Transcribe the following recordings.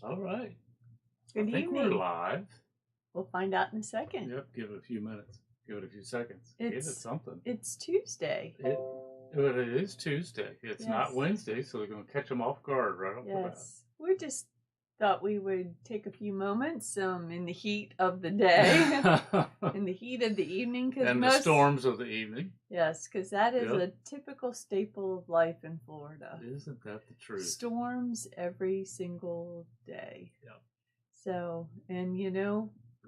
All right. Good I think we're evening. live. We'll find out in a second. Yep. Give it a few minutes. Give it a few seconds. Give it It's something. it's Tuesday. It is Tuesday. It's not Yes. Wednesday, so we're going to catch them off guard right off the bat. Yes. We just thought we would take a few moments in the heat of the day, in the heat of the evening, because and the storms of the evening. Yes, because that is Yep. a typical staple of life in Florida. Isn't that the truth? Storms every single day. Yep. So, and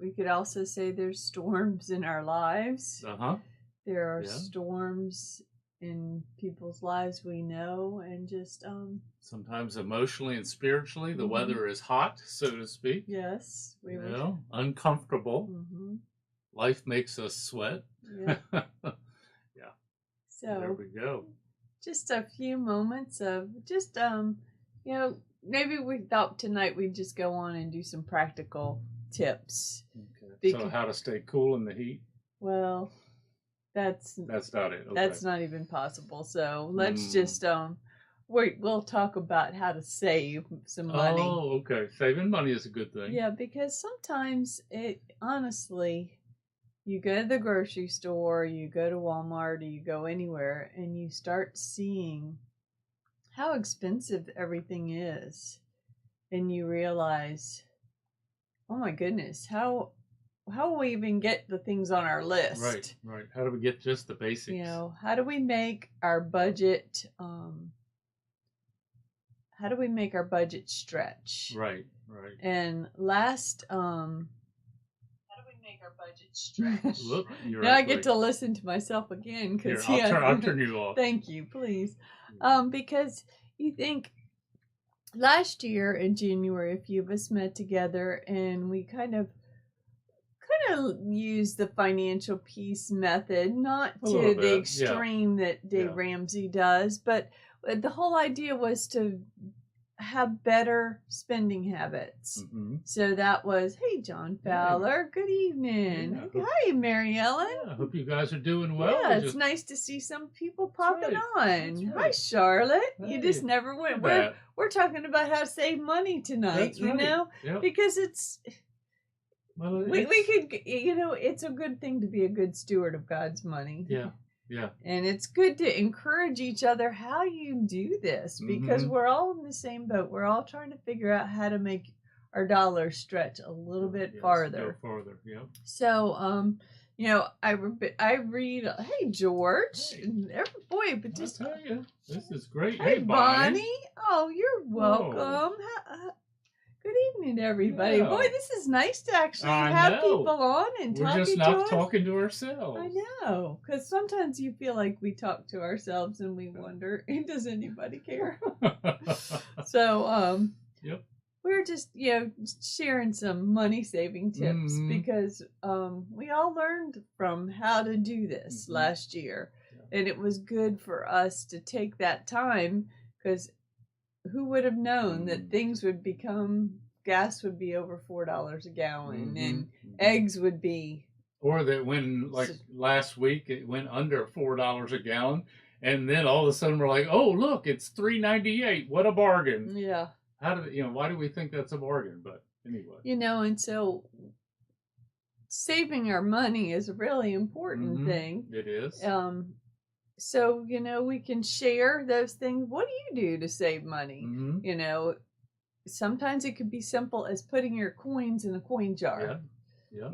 we could also say there's storms in our lives. There are storms in people's lives we know, and just sometimes emotionally and spiritually the weather is hot, so to speak. Yes, uncomfortable. Life makes us sweat. Yeah. Yeah. So there we go. Just a few moments of just maybe we thought tonight we'd just go on and do some practical tips. Okay. So how to stay cool in the heat? Well, that's not it. Okay. That's not even possible. So let's just we'll talk about how to save some money. Oh, okay. Saving money is a good thing. Yeah, because sometimes honestly, you go to the grocery store, you go to Walmart, or you go anywhere, and you start seeing how expensive everything is, and you realize, oh my goodness, how will we even get the things on our list? Right. How do we get just the basics? How do we make our budget? How do we make our budget stretch? Right. And last, how do we make our budget stretch? Look, now I get to listen to myself again because I'll turn you off. Thank you, please. Because you think last year in January, a few of us met together and we kind of use the financial peace method, not to the extreme that Dave Ramsey does, but the whole idea was to have better spending habits. So that was, hey, John Fowler, good evening. Hi, Mary Ellen. I hope you guys are doing well. Yeah, it's nice to see some people popping on. Hi, Charlotte. Hey. You just never went. We're talking about how to save money tonight, because it's... Well, we could, it's a good thing to be a good steward of God's money. Yeah. And it's good to encourage each other how you do this, because we're all in the same boat. We're all trying to figure out how to make our dollars stretch a little bit farther. Go farther, yeah. So, I read, hey, George. Hey. Boy, but just... I'll tell you, this is great. Hey, Bonnie. Oh, you're welcome. Good evening, everybody. Yeah. Boy, this is nice to actually have people on and talk to us. We're just not talking to ourselves. I know, because sometimes you feel like we talk to ourselves and we wonder, does anybody care? So, we're just, sharing some money-saving tips because we all learned from how to do this last year. Yeah. And it was good for us to take that time, because who would have known that things would become, gas would be over $4 a gallon and eggs would be. Or that when, like last week, it went under $4 a gallon. And then all of a sudden we're like, oh, look, it's $3.98. What a bargain. Yeah. Why do we think that's a bargain? But anyway. And so saving our money is a really important thing. It is. So, we can share those things. What do you do to save money? Sometimes it could be simple as putting your coins in a coin jar. Yeah.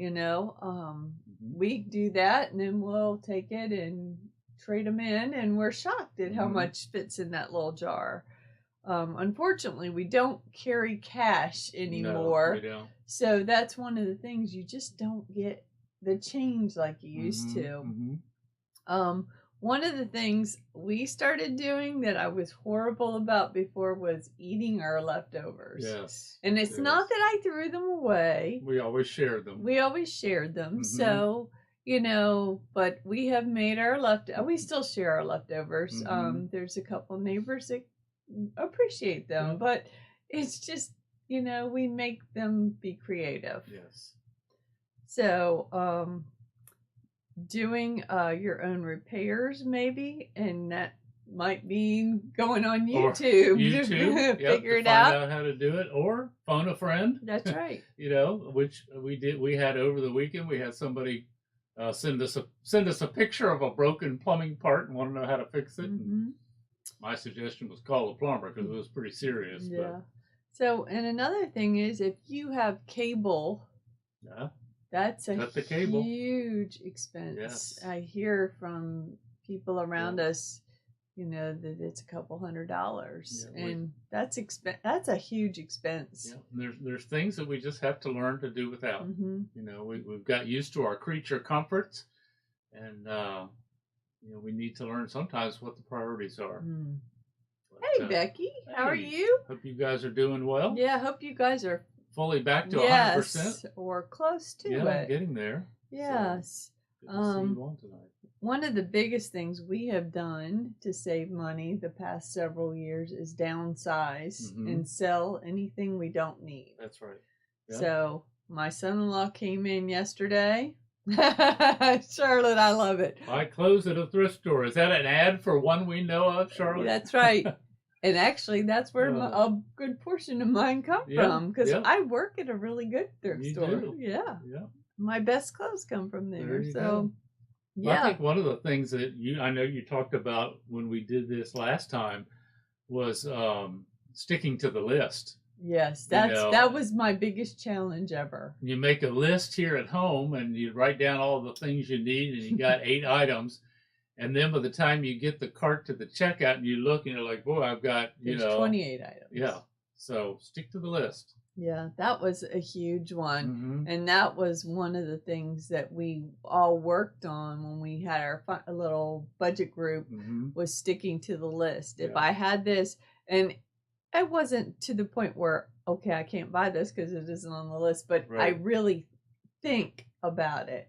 We do that, and then we'll take it and trade them in, and we're shocked at how much fits in that little jar. Unfortunately, we don't carry cash anymore. No, we don't. So that's one of the things, you just don't get the change like you used to. One of the things we started doing that I was horrible about before was eating our leftovers. Yes. And it's not that I threw them away. We always shared them. So, but we have made our we still share our leftovers. There's a couple neighbors that appreciate them, but it's just, we make them be creative. Yes. So, doing your own repairs maybe, and that might mean going on Or YouTube, YouTube, to yep, figure to it find out. out how to do it, or phone a friend. That's right. You know, which we did. We had over the weekend. We had somebody send us a picture of a broken plumbing part and want to know how to fix it. And my suggestion was call a plumber because it was pretty serious. Yeah. But, So, and another thing is, if you have cable, yeah, that's a cut the cable. huge expense. Yes. I hear from people around us, you know, that it's a couple $100, and that's a huge expense. Yeah, there's things that we just have to learn to do without. You know, we've got used to our creature comforts, and you know, we need to learn sometimes what the priorities are. But, hey, Becky, how are you? Hope you guys are doing well. Yeah, hope you guys are fully back to 100%. Or close to it. Yeah, getting there. Yes. So, good to see you on tonight. One of the biggest things we have done to save money the past several years is downsize and sell anything we don't need. That's right. Yep. So my son-in-law came in yesterday. Charlotte, I love it. Buy clothes at a thrift store. Is that an ad for one we know of, Charlotte? That's right. And actually, that's where a good portion of mine come from, because I work at a really good thrift store. Do. Yeah. Yeah. My best clothes come from there. So, go. Yeah. I think one of the things that I know you talked about when we did this last time was sticking to the list. Yes, that was my biggest challenge ever. You make a list here at home and you write down all the things you need, and you got 8 items. And then by the time you get the cart to the checkout and you look and you're like, boy, I've got, There's 28 items. Yeah. So stick to the list. Yeah, that was a huge one. And that was one of the things that we all worked on when we had our little budget group, was sticking to the list. If I had this, and it wasn't to the point where, okay, I can't buy this because it isn't on the list, but I really think about it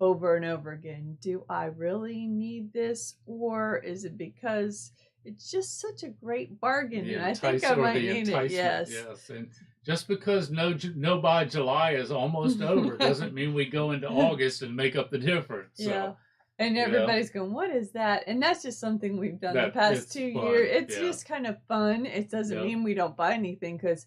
over and over again. Do I really need this, or is it because it's just such a great bargain and I think I might need it? Yes. And just because no by July is almost over doesn't mean we go into August and make up the difference. So, and everybody's going, what is that? And that's just something we've done the past 2 years. It's just kind of fun. It doesn't mean we don't buy anything, because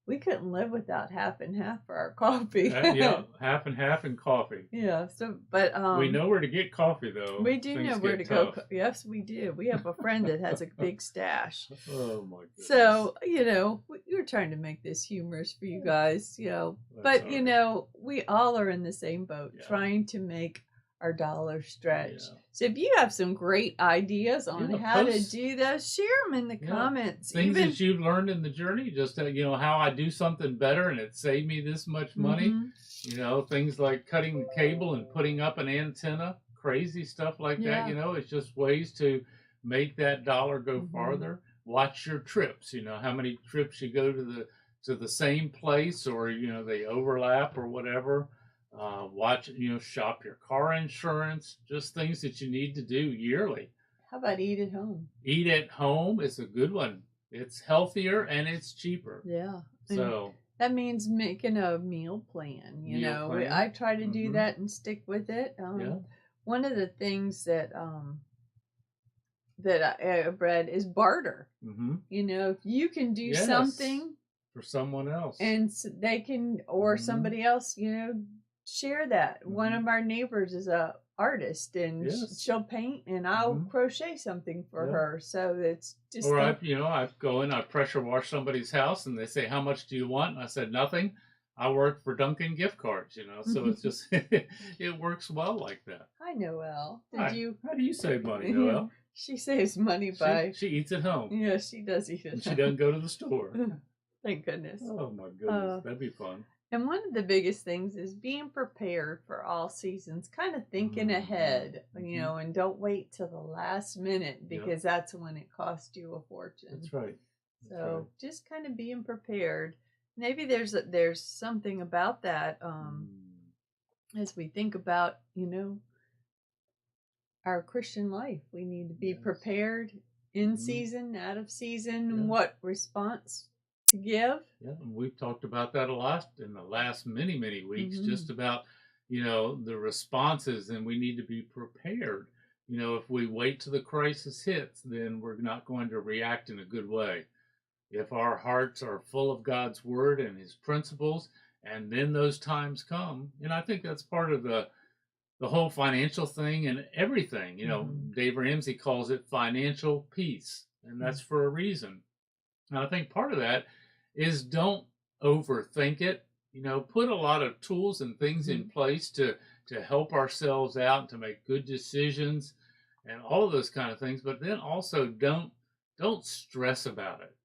we couldn't live without half and half for our coffee. Half and half and coffee. Yeah. So, but we know where to get coffee, though. We do know where to go. Yes, we do. We have a friend that has a big stash. Oh my goodness. So, you know, we were trying to make this humorous for you guys, you know. But you know, we all are in the same boat, trying to make our dollar stretch. So if you have some great ideas on how to do those, share them in the comments. Things that you've learned in the journey, just you know, how I do something better and it saved me this much money. You know, things like cutting the cable and putting up an antenna, crazy stuff like that. You know, it's just ways to make that dollar go farther. Watch your trips. You know, how many trips you go to the same place, or you know, they overlap or whatever. Watch, you know, shop your car insurance, just things that you need to do yearly. How about eat at home? Eat at home is a good one. It's healthier and it's cheaper. Yeah. So that means making a meal plan. You know, I try to do that and stick with it. One of the things that I read is barter. You know, if you can do something for someone else, and they can, or somebody else, you know, share that. One of our neighbors is a artist, and she'll paint, and I'll crochet something for her. So it's just. Or I go in, I pressure wash somebody's house, and they say, "How much do you want?" And I said, "Nothing. I work for Dunkin' gift cards." You know, so it's just it works well like that. Hi, Noelle. How do you save money, Noelle? She saves money by she eats at home. Yeah, she does eat at home. She doesn't go to the store. Thank goodness. Oh my goodness, that'd be fun. And one of the biggest things is being prepared for all seasons, kind of thinking ahead, you know, and don't wait till the last minute, because that's when it costs you a fortune. That's right. So just kind of being prepared. Maybe there's something about that as we think about, you know, our Christian life. We need to be prepared in season, out of season, what response to give. Yeah, and we've talked about that a lot in the last many weeks, just about, you know, the responses, and we need to be prepared if we wait till the crisis hits, then we're not going to react in a good way. If our hearts are full of God's word and his principles, and then those times come, and I think that's part of the whole financial thing and everything. Dave Ramsey calls it financial peace, and that's for a reason. And I think part of that is don't overthink it. Put a lot of tools and things in place to help ourselves out and to make good decisions and all of those kind of things. But then also don't stress about it.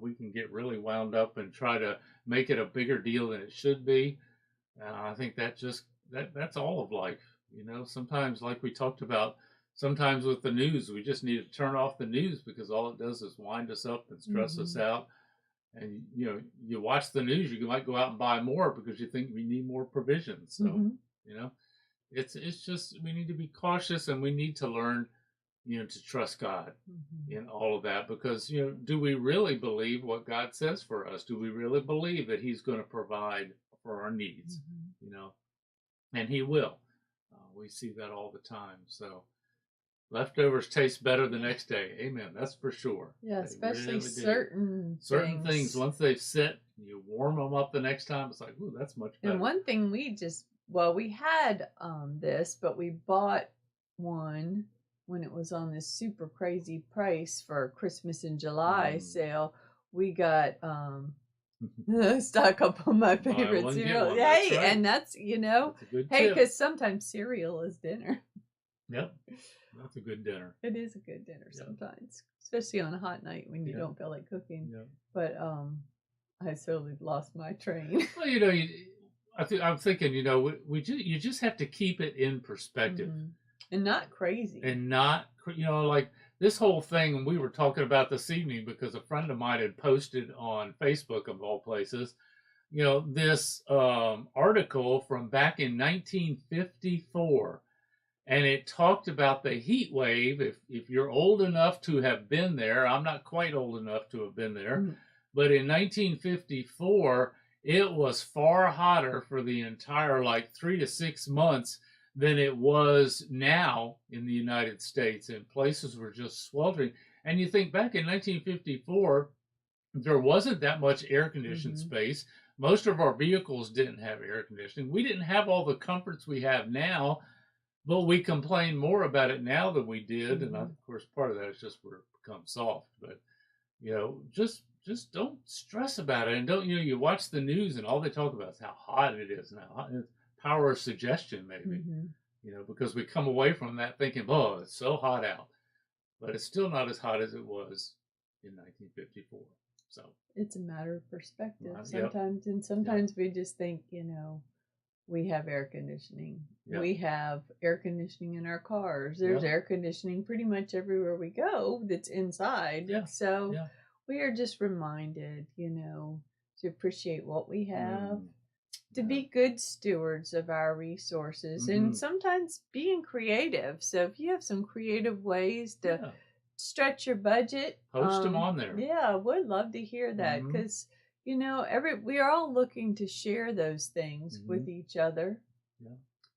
We can get really wound up and try to make it a bigger deal than it should be. And I think that's all of life. Sometimes, like we talked about, sometimes with the news, we just need to turn off the news because all it does is wind us up and stress us out. And you watch the news, you might go out and buy more because you think we need more provisions. So it's just, we need to be cautious, and we need to learn to trust God in all of that, because do we really believe what God says for us? Do we really believe that he's going to provide for our needs? And he will. We see that all the time. So leftovers taste better the next day. Amen. That's for sure. Yeah, especially really certain things. Once they've set, you warm them up the next time. It's like, ooh, that's much better. And one thing we had this, but we bought one when it was on this super crazy price for Christmas in July sale. We got stock up on my favorite cereal. Hey, right. And that's because sometimes cereal is dinner. Yep. That's a good dinner. It is a good dinner sometimes, especially on a hot night when you don't feel like cooking. Yeah. But I totally lost my train. Well, I'm thinking, you just have to keep it in perspective, and not crazy, and not like this whole thing. And we were talking about this evening because a friend of mine had posted on Facebook, of all places, this article from back in 1954. And it talked about the heat wave. If you're old enough to have been there, I'm not quite old enough to have been there, but in 1954, it was far hotter for the entire 3 to 6 months than it was now in the United States. And places were just sweltering. And you think back in 1954, there wasn't that much air-conditioned space. Most of our vehicles didn't have air conditioning. We didn't have all the comforts we have now. But we complain more about it now than we did, and of course, part of that is just we're become soft. But just don't stress about it, and don't you watch the news and all they talk about is how hot it is now. Power of suggestion, maybe, because we come away from that thinking, oh, it's so hot out, but it's still not as hot as it was in 1954. So it's a matter of perspective sometimes, and sometimes we just think, we have air conditioning. Yep. We have air conditioning in our cars. There's air conditioning pretty much everywhere we go that's inside. Yeah. So we are just reminded, to appreciate what we have, to be good stewards of our resources, and sometimes being creative. So if you have some creative ways to stretch your budget, post them on there. Yeah, would love to hear that, because we are all looking to share those things with each other,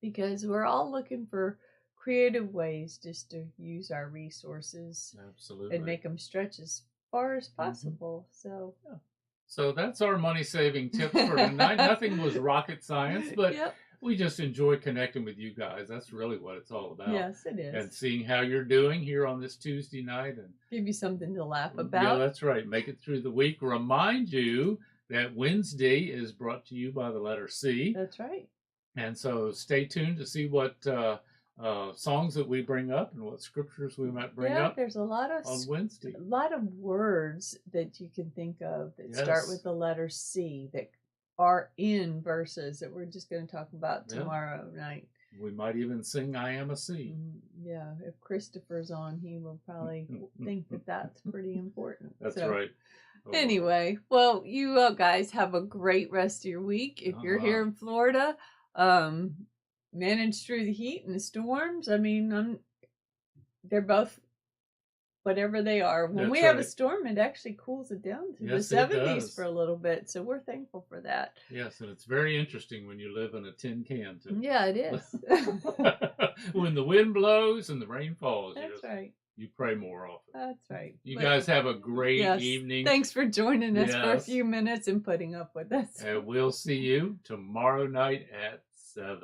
because we're all looking for creative ways just to use our resources, absolutely, and make them stretch as far as possible. So that's our money saving tips for tonight. Nothing was rocket science, but we just enjoy connecting with you guys. That's really what it's all about. Yes, it is. And seeing how you're doing here on this Tuesday night, and give you something to laugh about. Yeah, that's right. Make it through the week. Remind you that Wednesday is brought to you by the letter C. That's right. And so stay tuned to see what songs that we bring up and what scriptures we might bring up. There's a lot of on Wednesday. A lot of words that you can think of that start with the letter C that are in verses that we're just going to talk about tomorrow night. We might even sing "I Am a Sea." Yeah, if Christopher's on, he will probably think that that's pretty important. That's right. Anyway, well, you guys have a great rest of your week. If you're here in Florida, manage through the heat and the storms. I mean, they're both whatever they are. When That's we have a right. storm, it actually cools it down to the Yes, it 70s does. for a little bit. So we're thankful for that. Yes, and it's very interesting when you live in a tin can too. Yeah, it is. When the wind blows and the rain falls, That's right. You pray more often. That's right. You guys have a great evening. Thanks for joining us for a few minutes and putting up with us. And we'll see you tomorrow night at 7.